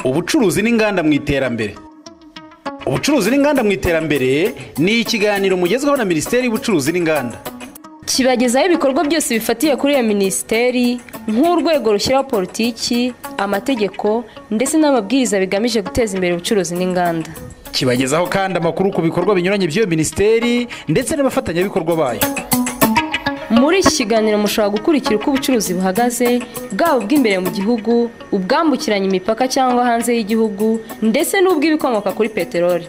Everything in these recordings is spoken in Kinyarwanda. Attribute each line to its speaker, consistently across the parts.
Speaker 1: Ubucuruzi n'inganda mu iterambere. Ubucuruzi n'inganda mu iterambere ni ikiganiro mugezweho na Minisiteri y'Ubucuruzi n'Inganda.
Speaker 2: Kibagezaho ibikorwa byose bifatiye kuri iyo minisiteri nk'urwego rushyiraho politiki, amategeko ndetse n'amabwiriza bigamije guteza imbere ubucuruzi n'inganda.
Speaker 1: Kibagezaho kandi amakuru ku bikorwa binyuranye by'iyo minisiteri ndetse n'abafatanyabikorwa bayo.
Speaker 2: Muri iki kiganiro mushobora gukurikira uko ubucuruzi buhagaze, bwaba ubw'imbere mu gihugu, ubwambukiranya imipaka cyangwa hanze y'igihugu, ndetse n'ubw'ibikomoka kuri peteroli.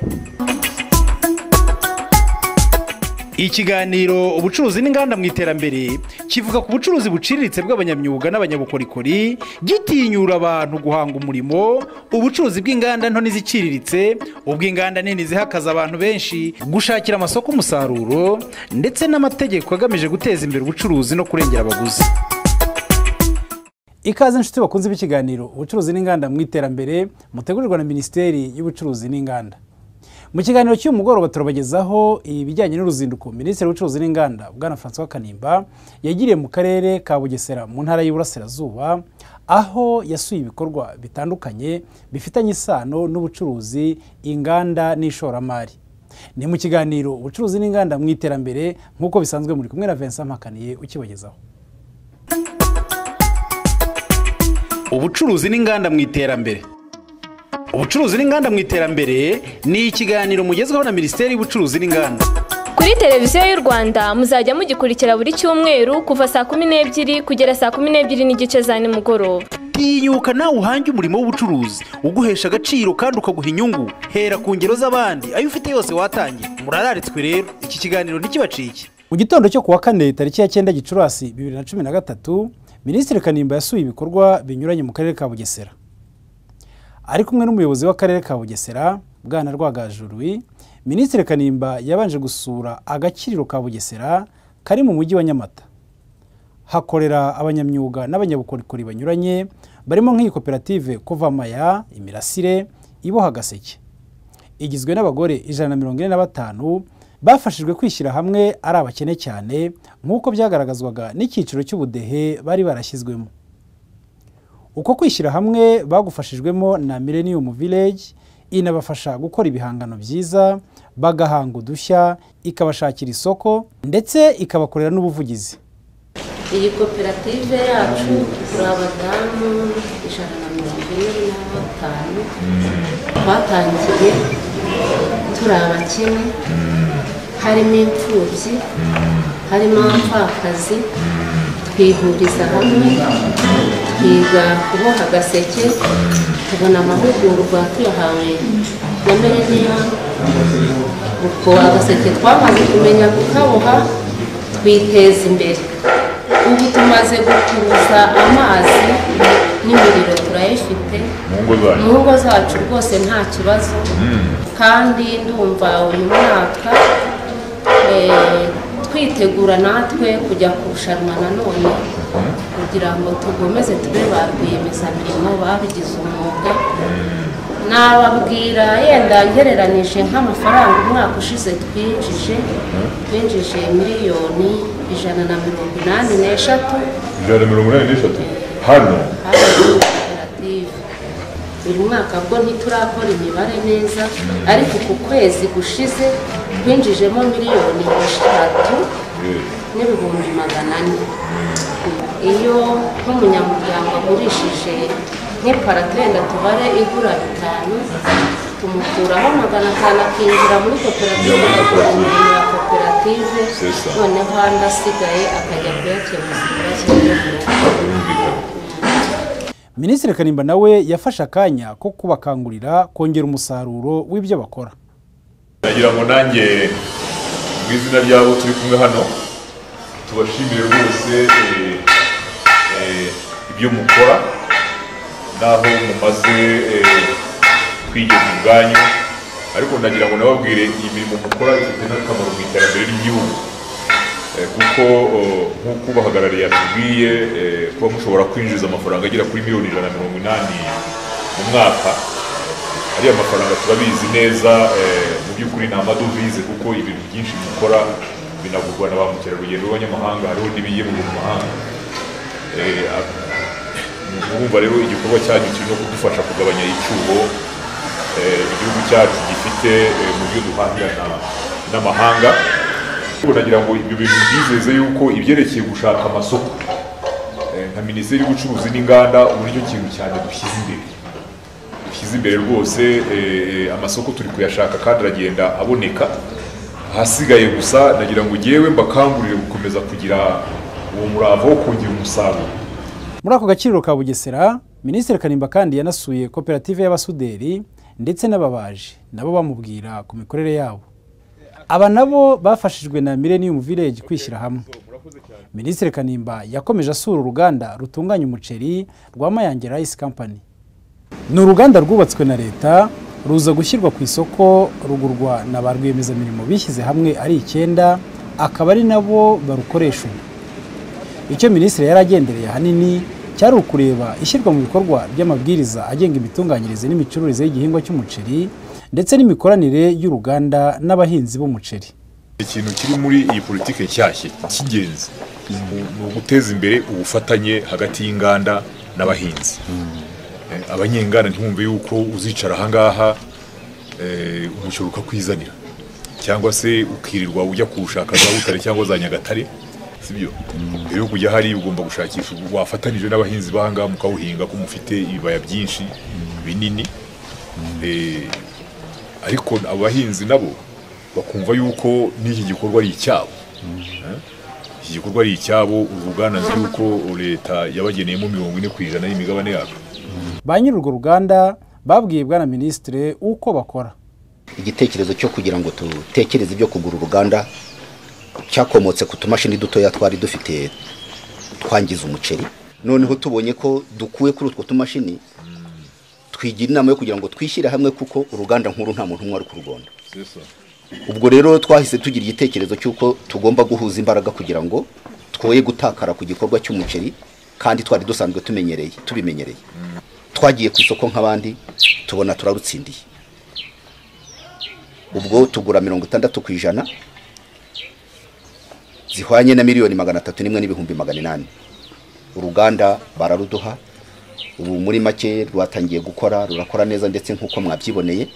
Speaker 1: Ikiganiro ubucuruzi n'inganda mu iterambere kivuga ku bucuruzi buciriritse bw'abanyamyuga n'abanyabukorikori, gitinyura abantu guhanga umurimo, ubucuruzi bw'inganda nto n'iziciriritse, ubw'inganda nini zihakaza abantu benshi, gushakira amasoko umusaruro ndetse n'amategeko agamije guteza imbere ubucuruzi no kurengera abaguzi. Ikaze inshuti bakunze b'ikiganiro ubucuruzi n'inganda mu iterambere mutegurirwa na Minisiteri y'Ubucuruzi n'Inganda. Mu kiganiro cy'umugoroba turabagezaho ibijyanye n'uruzinduko Minisitiri w'Ubucuruzi n'Inganda Bwana Francois Kanimba yagiriye mu karere ka Bugesera mu ntara y'Iburasirazuba, aho yasuye ibikorwa bitandukanye bifitanye isano n'ubucuruzi, inganda n'ishoramari. Ni mu kiganiro ubucuruzi n'inganda mu iterambere nk'uko bisanzwe muri kumwe na Vincent Mpakaniye ukibagezaho. Ubucuruzi n'inganda mu iterambere. Ubucuruzi n'inganda mu iterambere ni ikiganiro mugezweho na Minisiteri y'Ubucuruzi n'Inganda.
Speaker 3: Kuri televiziyo y'u Rwanda muzajya mugikurikira buri cyumweru kuva saa 12 kugera saa 12:15 za nimugoroba.
Speaker 1: Tinyuka nawe uhange umurimo w'ubucuruzi uguhesha agaciro kandi ukaguha inyungu. Hera ku ngero z'abandi ayo ufite yose watangiye. Murararitswe rero iki kiganiro ntikibacike. Mu gitondo cyo kuwa 4 tariki ya 9 Gicurasi 2013, Minisitiri Kanimba yasuye ibikorwa binyuranye mu karere ka Bugesera. Ari kumwe n'umuyobozi w'akarere ka Bugesera Bwana Rwagajuru, Minisitiri Kanimba yabanje gusura agakiriro ka Bugesera kari mu mujyi wa Nyamata. Hakorera abanyamyuga n'abanyabukorikori banyuranye barimo nk'iyi koperative Kovamaya, Imirasire, Iboha Gaseke. Igizwe n'abagore 145 bafashijwe kwishyira hamwe ari abakene cyane nk'uko byagaragazwaga n'icyiciro cy'ubudehe bari barashyizwemo. Uko kwishyira hamwe bagufashijwemo na Millennium Village inabafasha gukora ibihangano byiza, bagahanga udushya, ikabashakira isoko ndetse ikabakorera n'ubuvugizi.
Speaker 4: Iyi koperative yacu turabadamu 145 batangiye turi abakene, harimo imfubyi, harimo abapfakazi, twihuriza hamwe twiga kuboha agaseke, tubona amahugurwa tuyahawe na Millennium. Uko agaseke twamaze kumenya kukaboha twiteza imbere. Ubu tumaze gukuruza amazi n'imiriro turayifite mu ngo zacu rwose nta kibazo, kandi ndumva uyu mwaka twitegura natwe kujya kurushanwa nanone kugira ngo tugomeze tube ba rwiyemezamirimo babigize umwuga. Nababwira yenda ngereranije nk'amafaranga umwaka ushize twinjije miliyoni 183 hano koperative. Uyu mwaka bwo ntiturakora imibare neza, ariko ku kwezi gushize twinjijemo miliyoni 3,400,000. Iyo nk'umunyamuryango agurishije nk'iparatrenda tubare igura 5, tumukuraho 500 akinjira muri koperative agakora imirimo ya koperative, noneho andi asigaye akajya kuyakemuza ikibazo.
Speaker 1: Minisitiri Kanimba nawe yafashe akanya ko kubakangurira kongera umusaruro w'ibyo bakora.
Speaker 5: Nagira ngo nanjye mu izina ryabo turi kumwe hano tubashimire rwose ibyo mukora naho mumaze kwigeza ubwanyu, ariko nagira ngo nababwire imirimo mukora ifite n'akamaro mu iterambere ry'igihugu, kuko nk'uko ubahagarariye yatubwiye kuba mushobora kwinjiza amafaranga agera kuri miliyoni 180 mu mwaka. Ariya mafaranga turabizi neza mu by'ukuri ni amadovize, kuko ibintu byinshi mukora binagurwa na ba mukerarugendo b'abanyamahanga, hariho n'ibiye mu mahanga. urumva rero igikorwa cyanyu kirimo kudufasha kugabanya icyuho igihugu cyacu gifite mu byo duhahirana n'amahanga. Nagira ngo ibyo bintu byizeze yuko ibyerekeye gushaka amasoko nka Minisiteri y'Ubucuruzi n'Inganda uburyo kintu cyane dushyize imbere rwose. Amasoko turi kuyashaka kandi aragenda aboneka, ahasigaye gusa nagira ngo ngewe mbakangurire gukomeza kugira uwo murava wo kongera umusaruro.
Speaker 1: Muri ako gaciro ka Bugesera, Minisitiri Kanimba kandi yanasuye koperative y'abasuderi ndetse n'ababaji, nabo bamubwira ku mikorere yabo. Aba nabo bafashijwe na Millennium Village kwishyira hamwe. Minisitiri Kanimba yakomeje asura uruganda rutunganya umuceri rwa Mayange Rice Company. Ni uruganda rwubatswe na leta, ruza gushyirwa ku isoko, rugurwa na ba rwiyemezamirimo bishyize hamwe ari 9, akaba ari nabo barukoresha. Icyo minisitiri yaragendereye ahanini cyari ukureba ishyirwa mu bikorwa by'amabwiriza agenga imitunganyirize n'imicururize y'igihingwa cy'umuceri ndetse n'imikoranire y'uruganda n'abahinzi b'umuceri.
Speaker 5: Ikintu kiri muri iyi politike nshyashya cy'ingenzi ni uguteza imbere ubufatanye hagati y'inganda n'abahinzi. Abanyenganda ntumve yuko uzicara ahangaha umuceri ukakwizanira cyangwa se ukirirwa ujya kuwushaka za Butare cyangwa za Nyagatare, sibyo? Rero kujya hari ugomba gushakisha wafatanije n'abahinzi bahanga mukawuhinga ko mufite ibibaya byinshi binini, ariko abahinzi nabo bakumva yuko n'iki gikorwa ari icyabo. Iki gikorwa ari icyabo, uruganda nzi yuko leta yabageneyemo 40% y'imigabane yabo.
Speaker 1: Ba nyir'urwo ruganda babwiye bwana Minisitiri uko bakora.
Speaker 6: Igitekerezo cyo kugira ngo tutekereze ibyo kugura uruganda cyakomotse ku tumashini dutoya twari dufite twangiza umuceri. Noneho tubonye ko dukuwe kuri utwo tumashini, twigira inama yo kugira ngo twishyire hamwe kuko uruganda nkuru nta muntu umwe ari kurugonda. Ubwo rero twahise tugira igitekerezo cy'uko tugomba guhuza imbaraga kugira ngo twoye gutakara ku gikorwa cy'umuceri kandi twari dusanzwe tubimenyereye. Twagiye ku isoko nk'abandi tubona turarutsindiye. Ubwo tugura 60% zihwanye na $301,800. Uruganda bararuduha. Ubu muri make rwatangiye gukora, rurakora neza ndetse nk'uko mwabyiboneye.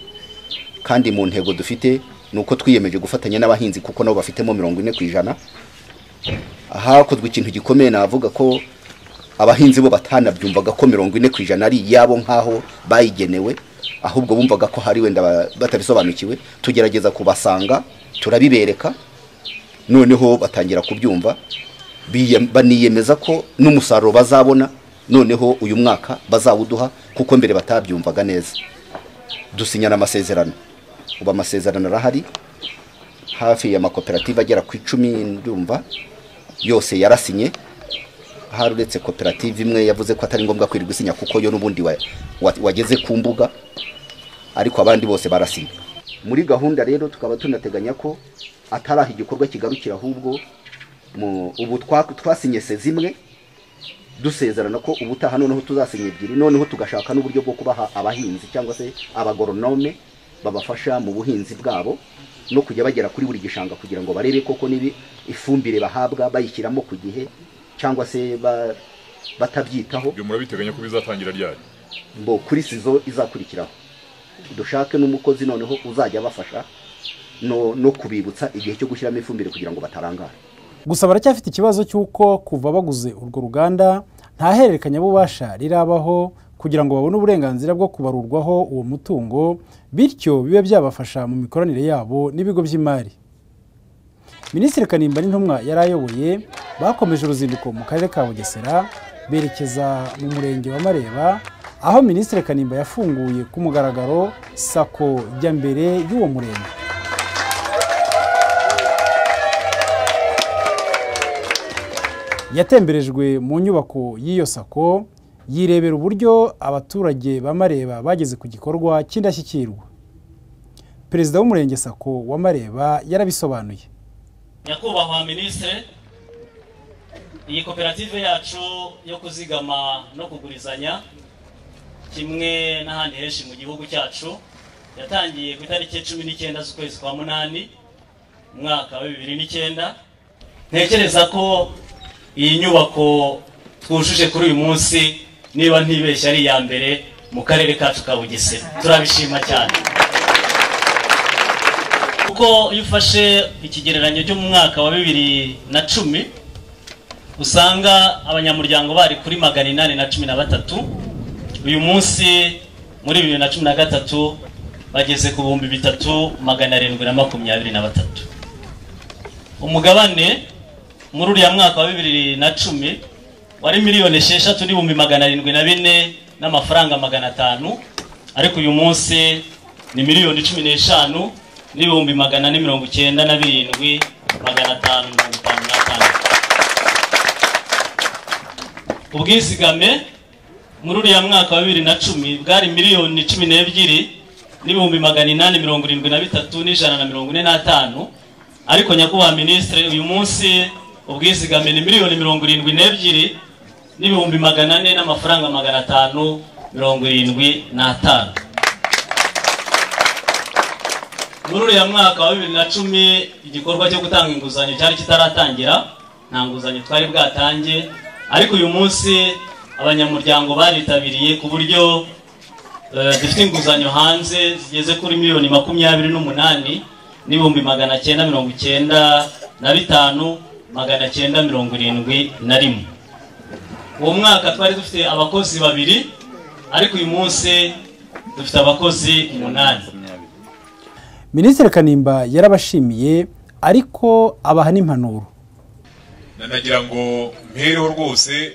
Speaker 6: Kandi mu ntego dufite nuko twiyemeje gufatanya n'abahinzi kuko nabo bafitemo 40%. Hakozwe ikintu gikomeye navuga ko abahinzi bo batanabyumvaga ko 40% ari yabo nkaho bayigenewe, ahubwo bumvaga ko hari wenda batabisobanukiwe. Tugerageza kubasanga, turabibereka, noneho batangira kubyumva, baniyemeza ko n'umusaruro bazabona noneho uyu mwaka bazawuduha kuko mbere batabyumvaga neza. Dusinyana amasezerano. Uba amasezerano arahari hafi ya makoperative agera ku 10 ndumva yose yarasinye. Haruretse koperative imwe yavuze ko atari ngombwa kwirirwa isinya kuko yo n'ubundi wageze ku mbuga, ariko abandi bose barasinye. Muri gahunda rero tukaba tunateganya ko ataraha igikorwa kigarukira, ahubwo ubu twasinye zimwe dusezerana ko ubutaha noneho tuzasinya 2, noneho tugashaka n'uburyo bwo kubaha abahinzi cyangwa se abagoronome babafasha mu buhinzi bwabo no kujya bagera kuri buri gishanga kugira ngo barebe koko nibi ifumbire bahabwa bayishyiramo ku gihe cyangwa se batabyitaho.
Speaker 5: Byo murabiteganya ko bizatangira ryari?
Speaker 6: Mbo kuri sizo izakurikiraho dushake n'umukozi noneho uzajya bafasha no kubibutsa igihe cyo gushyiramo ifumbire kugira ngo batarangara.
Speaker 1: Gusa baracyafite ikibazo cy'uko kuva baguze urwo ruganda nta hererekanya bubasha rirabaho kugira ngo babone uburenganzira bwo kubarurwaho uwo mutungo, bityo bibe byabafasha mu mikoranire yabo n'ibigo by'imari. Minisitiri Kanimba n'intumwa yarayoboye bakomeje uruzinduko mu karere ka Bugesera berekeza mu murenge wa Mareba, aho Minisitiri Kanimba yafunguye ku mugaragaro sako jya mbere y'uwo murenge. Yatemberejwe mu nyubako y'iyo sako yirebera uburyo abaturage bamareba bageze ku gikorwa cy'indashyikirwa. Perezida w'umurenge sako wa Mareba yarabisobanuye.
Speaker 7: Nyakubahwa Minisitiri, iyi koperative yacu yo kuzigama no kugurizanya kimwe n'ahandi henshi mu gihugu cyacu yatangiye ku itariki 19 z'ukwezi kwa 8 mwaka wa 2009. Ntekereza ko iyi nyubako twujuje kuri uyu munsi niba ntibeshya ari iya mbere mu karere kacu ka Bugesera. Turabishima cyane kuko iyo ufashe ikigereranyo cyo mu mwaka wa 2010 usanga abanyamuryango bari kuri 813. Uyu munsi muri 2013 bageze ku 3723. Umugabane muri uriya mwaka wa 2010 wari miliyoni 6,704 n'amafaranga 500, ariko uyu munsi ni miliyoni 15 n'ibihumbi 497,555. Ubwizigame muri uriya mwaka wa 2010 bwari miliyoni 12 n'ibihumbi 873,145, ariko nyakubahwa ministre uyu munsi ubwizigame ni miliyoni 72 n'ibihumbi 400 n'amafaranga 575. Muri uriya mwaka wa 2010 igikorwa cyo gutanga inguzanyo cyari kitaratangira, nta nguzanyo twari bwatange, ariko uyu munsi abanyamuryango baritabiriye ku buryo dufite inguzanyo hanze zigeze kuri miliyoni 28 n'ibihumbi 995,971. Uwo mwaka twari dufite abakozi 2, ariko uyu munsi dufite abakozi 8.
Speaker 1: Minisitiri Kanimba yarabashimiye ariko abaha n'impanuro.
Speaker 5: Nagira ngo mpereho rwose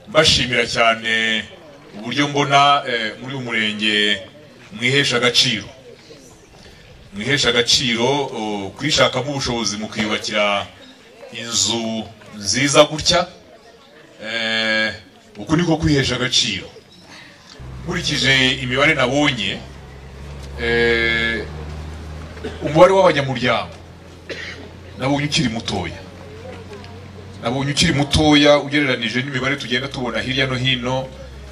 Speaker 5: mbashimira cyane uburyo mbona muri umurenge mwihesha agaciro kwishakamo ubushobozi mu kwiyubakira inzu nziza gutya. Uko niko kwihesha agaciro. Nkurikije imibare nabonye, umubare w'abanyamuryango nabonye ukiri mutoya ugereranije n'imibare tugenda tubona hirya no hino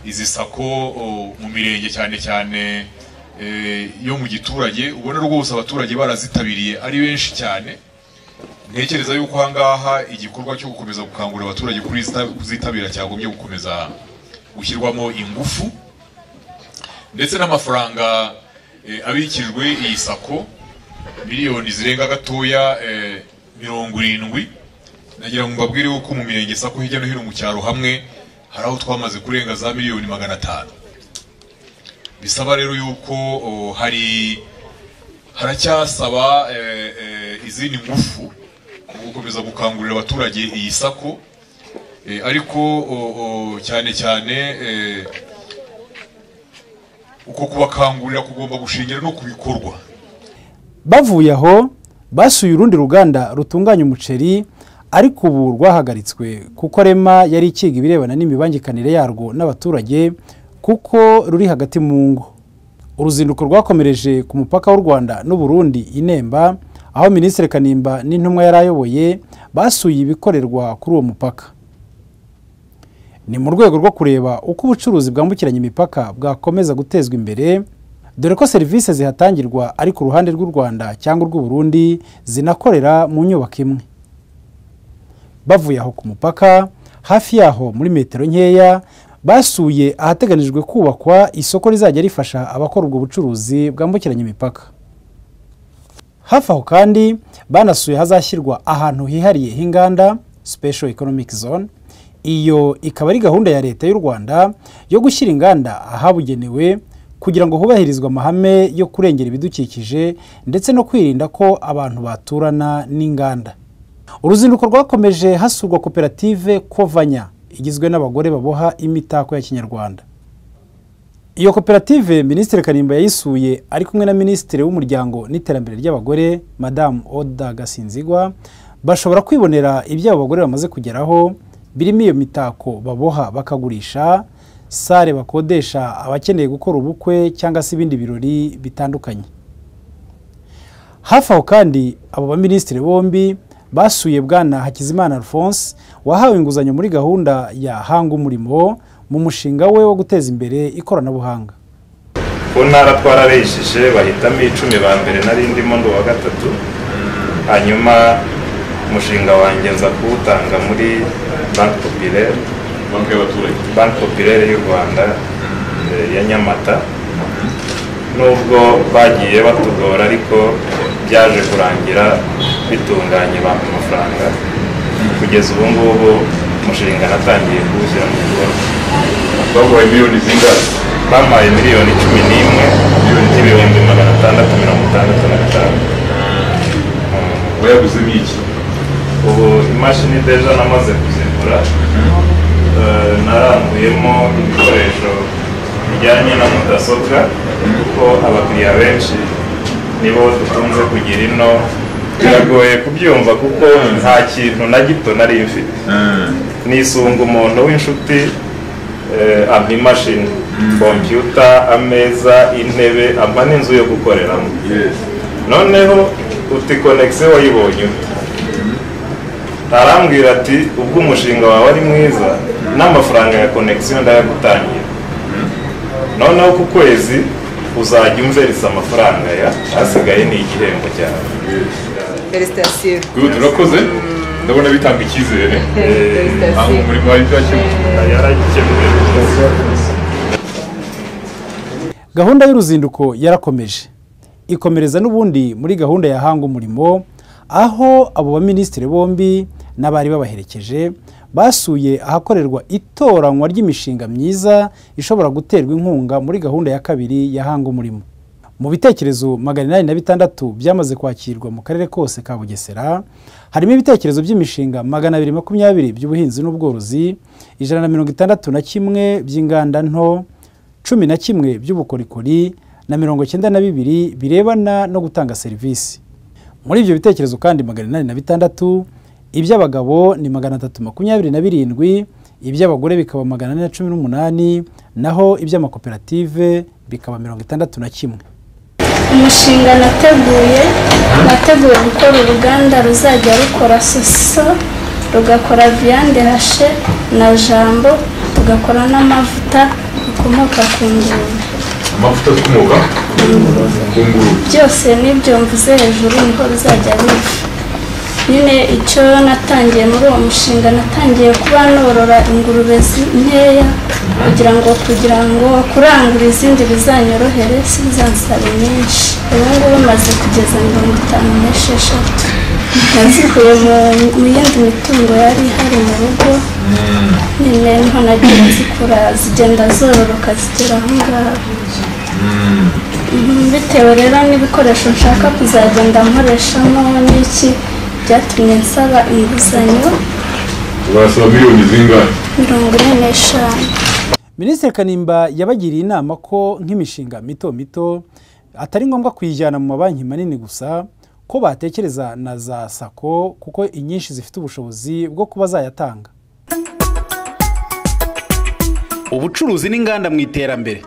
Speaker 5: izi sako mu mirenge cyane cyane yo mu giturage. Ubona rwose abaturage barazitabiriye ari benshi cyane. Ntekereza yuko hangaha igikorwa cyo gukomeza gukangurira abaturage kuzitabira cyagombye gukomeza gushyirwamo ingufu, ndetse n'amafaranga abikijwe iyi sako miliyoni zirenga gatoya 70. Nagira ngo mbabwire uko mu mirenge sako hirya no hino mu cyaro hamwe hari aho twamaze kurenga za miliyoni 500. Bisaba rero yuko haracyasaba izindi ngufu gukomeza gukangurira abaturage iyi sako, ariko cyane cyane uko kubakangurira kugomba gushingira no kubikorwa.
Speaker 1: Bavuye aho basuye urundi ruganda rutunganya umuceri, ariko ubu rwahagaritswe kuko Rema yari ikiga ibirebana n'imibangikanire yarwo n'abaturage kuko ruri hagati mu ngo. Uruzinduko rwakomereje ku mupaka w'u Rwanda n'u Burundi i Nemba, aho Minisitiri Kanimba n'intumwa yarayoboye basuye ibikorerwa kuri uwo mupaka. Ni mu rwego rwo kureba uko ubucuruzi bwambukiranya imipaka bwakomeza gutezwa imbere, dore ko serivisi zihatangirwa ari ku ruhande rw'u Rwanda cyangwa rw'u Burundi zinakorera mu nyubako imwe. Bavuye aho ku mupaka, hafi yaho muri metero nkeya basuye ahateganijwe kubakwa isoko rizajya rifasha abakora ubwo bucuruzi bwambukiranya imipaka. Hafi aho kandi banasuye hazashyirwa ahantu hihariye h'inganda, Special Economic Zone. Iyo ikaba ari gahunda ya leta y'u Rwanda yo gushyira inganda ahabugenewe kugira ngo hubahirizwe amahame yo kurengera ibidukikije ndetse no kwirinda ko abantu baturana n'inganda. Uruzinduko rwakomeje hasurwa koperative Kovanya igizwe n'abagore baboha imitako ya Kinyarwanda. Iyo koperative Minisitiri Kanimba yayisuye ari kumwe na Minisitiri w'Umuryango n'Iterambere ry'Abagore Madame Oda Gasinzigwa. Bashobora kwibonera ibyo abo bagore bamaze kugeraho, birimo iyo mitako baboha bakagurisha, sare bakodesha abakeneye gukora ubukwe cyangwa se ibindi birori bitandukanye. Hafi aho kandi abo baminisitiri bombi basuye Bwana Hakizimana Alphonse wahawe inguzanyo muri gahunda ya Hanga Umurimo mu mushinga we wo guteza imbere ikoranabuhanga.
Speaker 8: Ku ntara twarareshije bahitamo 10 ba mbere nari ndimo ndo wa gatatu, hanyuma umushinga wanjye nza kuwutanga muri Banque Populaire
Speaker 5: banki y'abaturage,
Speaker 8: banki populaire y'u Rwanda ya Nyamata. Nubwo bagiye batugora ariko byaje kurangira bitunganye bampa amafaranga, kugeza ubu ngubu umushinga natangiye kuwushyira mu bikorwa.
Speaker 5: baguhaye miliyoni zingahe?
Speaker 8: Bampaye miliyoni 11,665.
Speaker 5: wayaguzemo iki?
Speaker 8: Ubu imashini deja namaze kuzigura, naranguyemo ibikoresho bijyanye na mudasobwa kuko abakiriya benshi nibo dukunze kugira ino. Biragoye kubyumva kuko nta kintu na gito nari mfite. Nisunga umuntu w'inshuti ampa imashini, computer, ameza, intebe, ampa n'inzu yo gukoreramo. Noneho uti connection wayibonye ute? Arambwira ati ubwo umushinga wawe ari mwiza n'amafaranga ya connection ndayagutangira, noneho ku kwezi uzajya umverisa amafaranga ya hasigaye ni igihembo cyawe.
Speaker 9: Felicitation.
Speaker 5: Turakoze, ndabona bitanga icyizere. Aho umurimo wari
Speaker 8: yarakemuye.
Speaker 1: Gahunda y'uruzinduko yarakomeje, ikomereza n'ubundi muri gahunda ya hanga umurimo, aho abo baminisitiri bombi n'abari babaherekeje basuye ahakorerwa itoranywa ry'imishinga myiza ishobora guterwa inkunga muri gahunda ya kabiri ya hanga umurimo. Mu bitekerezo 806 byamaze kwakirwa mu karere kose ka Bugesera, harimo ibitekerezo by'imishinga 220 by'ubuhinzi n'ubworozi, 161 by'inganda nto, 11 by'ubukorikori na 92 birebana no gutanga serivisi. Muri ibyo bitekerezo kandi 806, iby'abagabo ni 327, iby'abagore bikaba 418, naho iby'amakoperative bikaba 61.
Speaker 10: Umushinga nateguye gukora uruganda ruzajya rukora soso, rugakora viande hache na jambo, tugakora n'amavuta bikomoka ku ngurube.
Speaker 5: Amavuta akomoka ku ngurube
Speaker 10: byose nibyo mvuze hejuru niho ruzajya biva. Nyine icyo natangiye muri uwo mushinga, natangiye kuba norora ingurube nkeya kugira ngo kurangura izindi bizanyorohere, sinzansabe nyinshi. Ubu ngubu maze kugeza 56. Nazikuye mu yindi mitungo yari ihari mu rugo, nyine niho nagiye zikura zigenda zororoka zigera aho ngaho. Bitewe rero n'ibikoresho nshaka kuzagenda nkoreshamo n'iki, byatumye nsaba inguzanyo.
Speaker 5: Urasaba miliyoni zingahe?
Speaker 10: 45.
Speaker 1: Minisitiri Kanimba yabagiriye inama ko nk'imishinga mito mito atari ngombwa kuyijyana mu mabanki manini gusa, ko batekereza na za sako kuko inyinshi zifite ubushobozi bwo kuba zayatanga. Ubucuruzi n'inganda mu iterambere.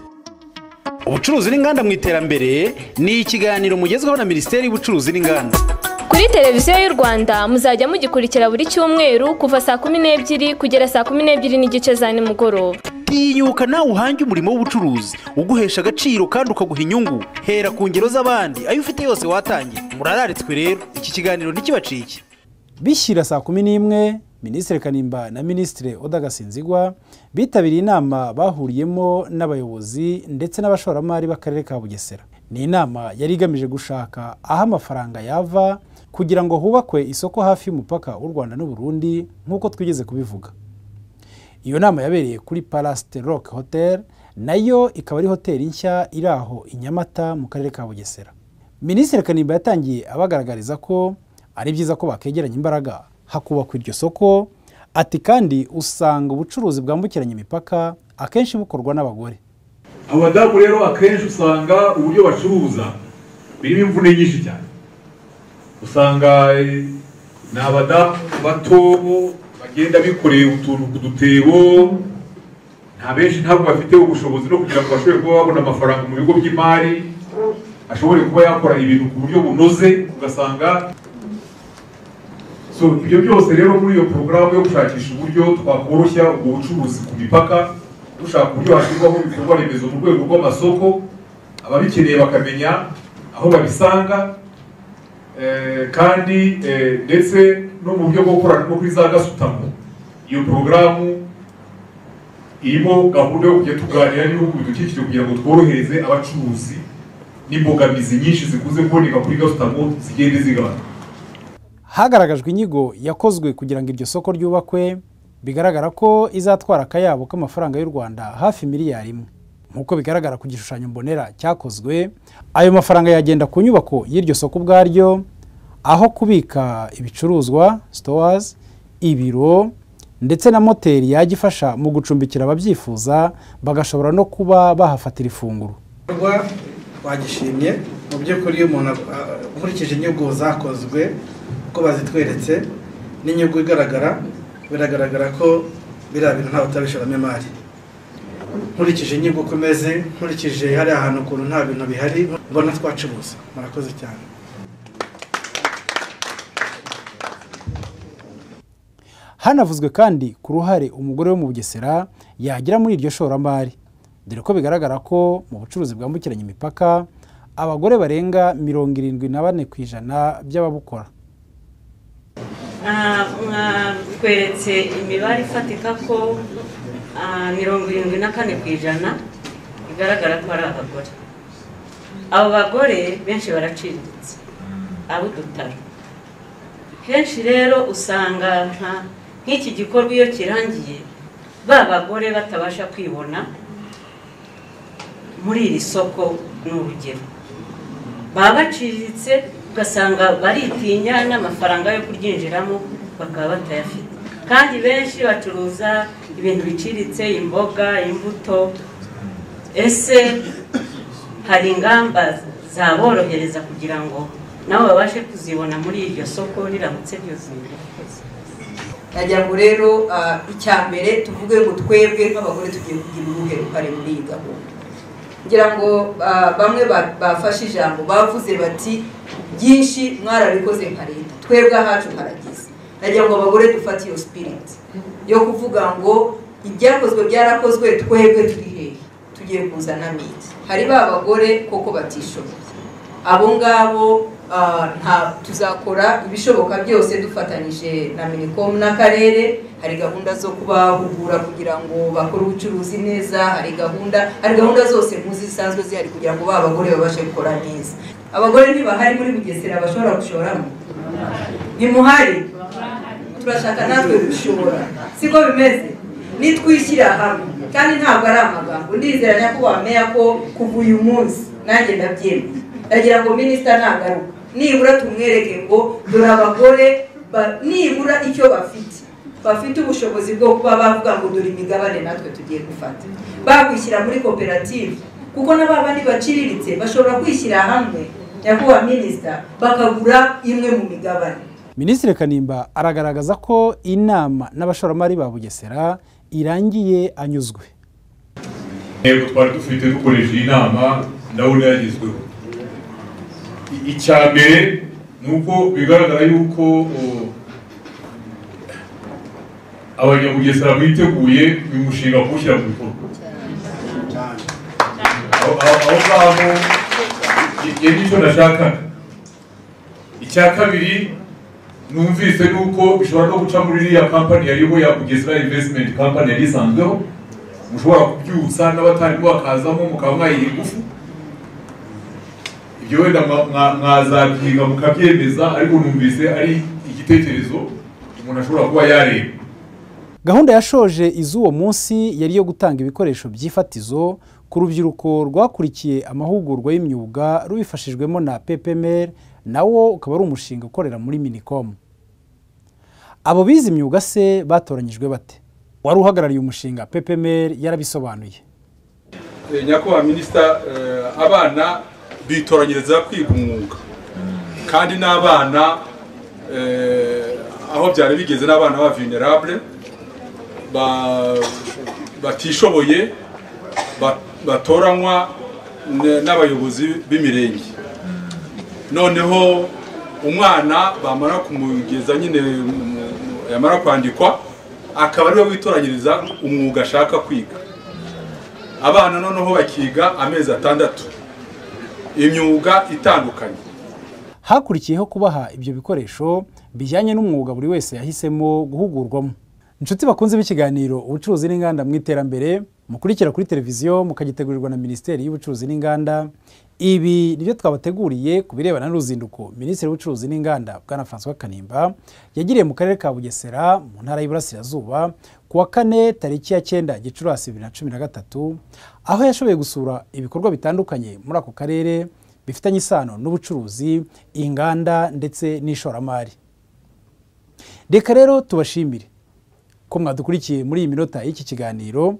Speaker 1: Ubucuruzi n'inganda mu iterambere ni ikiganiro mugezweho na Minisiteri y'Ubucuruzi n'Inganda.
Speaker 3: Kuri televiziyo y'u Rwanda muzajya mugikurikira buri cyumweru kuva saa 12 kugera saa 12 n'igice za nimugoroba.
Speaker 1: Tinyuka nawe uhange umurimo w'ubucuruzi uguhesha agaciro kandi ukaguha inyungu. Hera ku ngero z'abandi ayo ufite yose watangiye. Murararitswe rero, iki kiganiro ntikibacike. Bishyira saa 11, Minisitiri Kanimba na Minisitiri Oda Gasinzigwa bitabiriye inama bahuriyemo n'abayobozi ndetse n'abashoramari b'akarere ka Bugesera. Ni inama yari igamije gushaka aho amafaranga yava kugira ngo hubakwe isoko hafi y'umupaka w'u Rwanda n'u Burundi nk'uko twigeze kubivuga. Iyo nama yabereye kuri Palace Rock Hotel, nayo ikaba ari hoteli nshya iri aho i Nyamata mu karere ka Bugesera. Minisitiri Kanimba yatangiye abagaragariza ko ari byiza ko bakegeranya imbaraga hakubakwa iryo soko, ati kandi usanga ubucuruzi bwambukiranya imipaka akenshi bukorwa n'abagore.
Speaker 11: Abadamu rero akenshi usanga uburyo bacuruza birimo imvune nyinshi cyane. Usanga ni abadamu bato bagenda bikoreye utuntu ku dutebo, nta benshi ntabwo bafite ubushobozi no kugira ngo bashobore kuba babona amafaranga mu bigo by'imari, ashobore kuba yakora ibintu ku buryo bunoze. Ugasanga ibyo byose rero muri iyo porogaramu yo gushakisha uburyo twakoroshya ubwo bucuruzi ku mipaka, dushaka uburyo hashyirwaho ibikorwa remezo mu rwego rw'amasoko, ababikeneye bakamenya aho babisanga, kandi ndetse no mu buryo bwo gukorana no kuri za gasutamo. Iyo porogaramu irimo gahunda yo kujya tuganira n'ibihugu bidukikije kugira ngo tworohereze abacuruzi n'imbogamizi nyinshi zikuze kuboneka kuri gasutamo zigende zigabanuka.
Speaker 1: Hagaragajwe inyigo yakozwe kugira ngo iryo soko ryubakwe, bigaragara ko izatwara akayabo k'amafaranga y'u Rwanda hafi miliyari 1. Nk'uko bigaragara ku gishushanyo mbonera cyakozwe, ayo mafaranga yagenda ku nyubako y'iryo soko ubwaryo, aho kubika ibicuruzwa stores, ibiro ndetse na moteri yagifasha mu gucumbikira ababyifuza bagashobora no kuba bahafatira ifunguro.
Speaker 12: Wagishimye mu by'ukuri umuntu ukurikije inyugo zakozwe uko bazitweretse n'inyugo igaragara, biragaragara ko biriya bintu ntawe utabishoramo imari. Nkurikije inyugo uko imeze, nkurikije hari ahantu ukuntu nta bintu bihari, mbona twacuruza. Murakoze cyane.
Speaker 1: Hanavuzwe kandi ku ruhare umugore wo mu Bugesera yagira muri iryo shoramari, dore ko bigaragara ko mu bucuruzi bwambukiranya imipaka abagore barenga 74% by'ababukora.
Speaker 13: Tweretse imibare ifatika ko 74% bigaragara ko ari abagore. Abo bagore benshi baraciriritse, abo dutaro. Kenshi rero usanga nk'iki gikorwa iyo kirangiye ba bagore batabasha kwibona muri iri soko. N'urugero baba baciriritse, ugasanga baritinya n'amafaranga yo kuryinjiramo bakaba batayafite, kandi benshi bacuruza ibintu biciriritse, imboga, imbuto. Ese hari ingamba zaborohereza kugira ngo nabo babashe kuzibona muri iryo soko riramutse ryuzuye?
Speaker 9: Najya ngo rero icyambere tuvuge ngo twebwe nk'abagore tugiye kugira uruhare muri iyi gahunda. Ngira ngo bamwe bafashe ijambo bavuze bati byinshi mwarabikoze nka leta, twebwe ahacu haragize. Najya ngo abagore dufate iyo spirit yo kuvuga ngo ibyakozwe byarakozwe, twebwe turi hehe, tugiye kuzana miti. Hari ba bagore koko batishoboye, abo ngabo tuzakora ibishoboka byose dufatanyije na Minicom n'akarere. Hari gahunda zo kubahugura kugira ngo bakore ubucuruzi neza, hari gahunda zose muzi zisanzwe zihari kugira ngo ba bagore babashe gukora neza. Abagore ntibahari muri Bugesera bashobora gushoramo, nimuhari, turashaka natwe gushora, siko bimeze. Nitwishyira hamwe, kandi ntabwo ari amagambo, ndizeranya ko bamenya ko kuva uyu munsi nanjye ndabyemeye. Ndagira ngo minisita nagaruka nibura tumwereke ngo dore abagore nibura icyo bafite ubushobozi bwo kuba bavuga ngo dore imigabane natwe tugiye gufata, bakwishyira muri koperative, kuko n'abandi baciriritse bashobora kwishyira hamwe, nyakubahwa minisita, bakagura imwe mu migabane.
Speaker 1: Minisitiri Kanimba aragaragaza ko inama n'abashoramari ba Bugesera irangiye anyuzwe.
Speaker 11: Yego twari dufite dukoresha inama ndabona yagizweho. Icyambere nuko bigaragara yuko abanyabugesera mwiteguye uyu mushinga kuwushyira mu bikorwa. Aho ngaho nicyo nashakaga. Icya kabiri numvise nuko bishobora no guca muri iriya kampani yariho ya Bugesera Investment Company yari isanzweho, mushobora kubyutsa n'abatarimo bakazamo mukaba mwayiha ingufu. Ibyo wenda mwazabyiga mukabyemeza, ariko numvise ari igitekerezo umuntu ashobora kuba yareba.
Speaker 1: Gahunda yashoje iz'uwo munsi yari yo gutanga ibikoresho by'ifatizo ku rubyiruko rwakurikiye amahugurwa y'imyuga rubifashijwemo na PPMR, nawo ukaba ari umushinga ukorera muri Minicom. Abo bize imyuga se batoranyijwe bate? Wari uhagarariye umushinga PPMR yarabisobanuye.
Speaker 14: Nyakubahwa minisita, abana bitoranyiriza kwiga umwuga, kandi n'abana aho byari bigeze n'abana ba vulnerable batishoboye batoranywa n'abayobozi b'imirenge. Noneho umwana bamara kumugeza nyine yamara kwandikwa akaba ariwe witoranyiriza umwuga ashaka kwiga. Abana noneho bakiga amezi 6 imyuga itandukanye.
Speaker 1: Hakurikiyeho kubaha ibyo bikoresho bijyanye n'umwuga buri wese yahisemo guhugurwamo. inshuti bakunze b'ikiganiro ubucuruzi n'inganda mu iterambere mukurikira kuri televiziyo mukagitegurirwa na Minisiteri y'Ubucuruzi n'Inganda. Ibi nibyo twabateguriye ku birebana n'uruzinduko Minisitiri w'Ubucuruzi n'Inganda Bwana François Kanimba yagiriye mu karere ka Bugesera mu ntara y'Iburasirazuba kuwa 4 tariki ya 9 Gicurasi 2013, aho yashoboye gusura ibikorwa bitandukanye muri ako karere bifitanye isano n'ubucuruzi, inganda ndetse n'ishoramari. Reka rero tubashimire ko mwadukurikiye muri iyi minota y'iki kiganiro.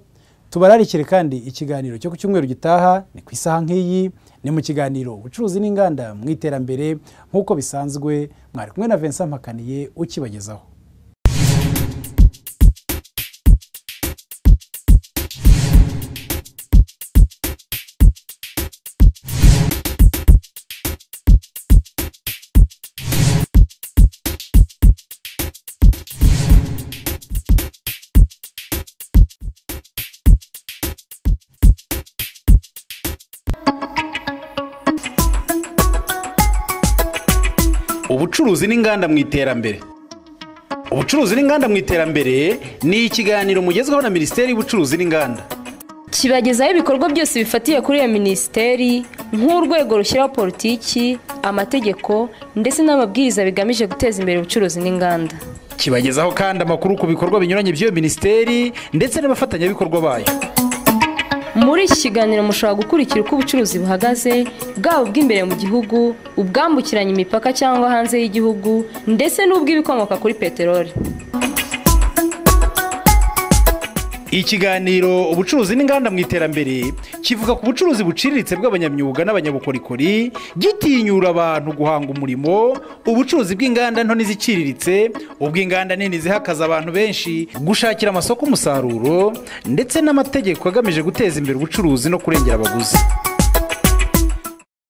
Speaker 1: Tubararikire kandi ikiganiro cyo ku cyumweru gitaha ni ku isaha nk'iyi, ni mu kiganiro ubucuruzi n'inganda mu iterambere nk'uko bisanzwe. Mwari kumwe na Vincent Mpakaniye ukibagezaho. Ubucuruzi n'inganda mu iterambere. Ubucuruzi n'inganda mu iterambere ni ikiganiro mugezweho na Minisiteri y'Ubucuruzi n'Inganda.
Speaker 2: Kibagezaho ibikorwa byose bifatiye kuri iyo minisiteri nk'urwego rushyiraho politiki, amategeko ndetse n'amabwiriza bigamije guteza imbere ubucuruzi n'inganda.
Speaker 1: Kibagezaho kandi amakuru ku bikorwa binyuranye by'iyo minisiteri ndetse n'abafatanyabikorwa bayo.
Speaker 2: Muri iki kiganiro mushobora gukurikira uko ubucuruzi buhagaze, bwaba ubw'imbere mu gihugu, ubwambukiranya imipaka cyangwa hanze y'igihugu ndetse n'ubw'ibikomoka kuri peteroli.
Speaker 1: Ikiganiro ubucuruzi n'inganda mu iterambere kivuga ku bucuruzi buciriritse bw'abanyamyuga n'abanyabukorikori, gitinyura abantu guhanga umurimo, ubucuruzi bw'inganda nto n'iziciriritse, ubw'inganda nini zihakaza abantu benshi, gushakira amasoko umusaruro ndetse n'amategeko agamije guteza imbere ubucuruzi no kurengera abaguzi.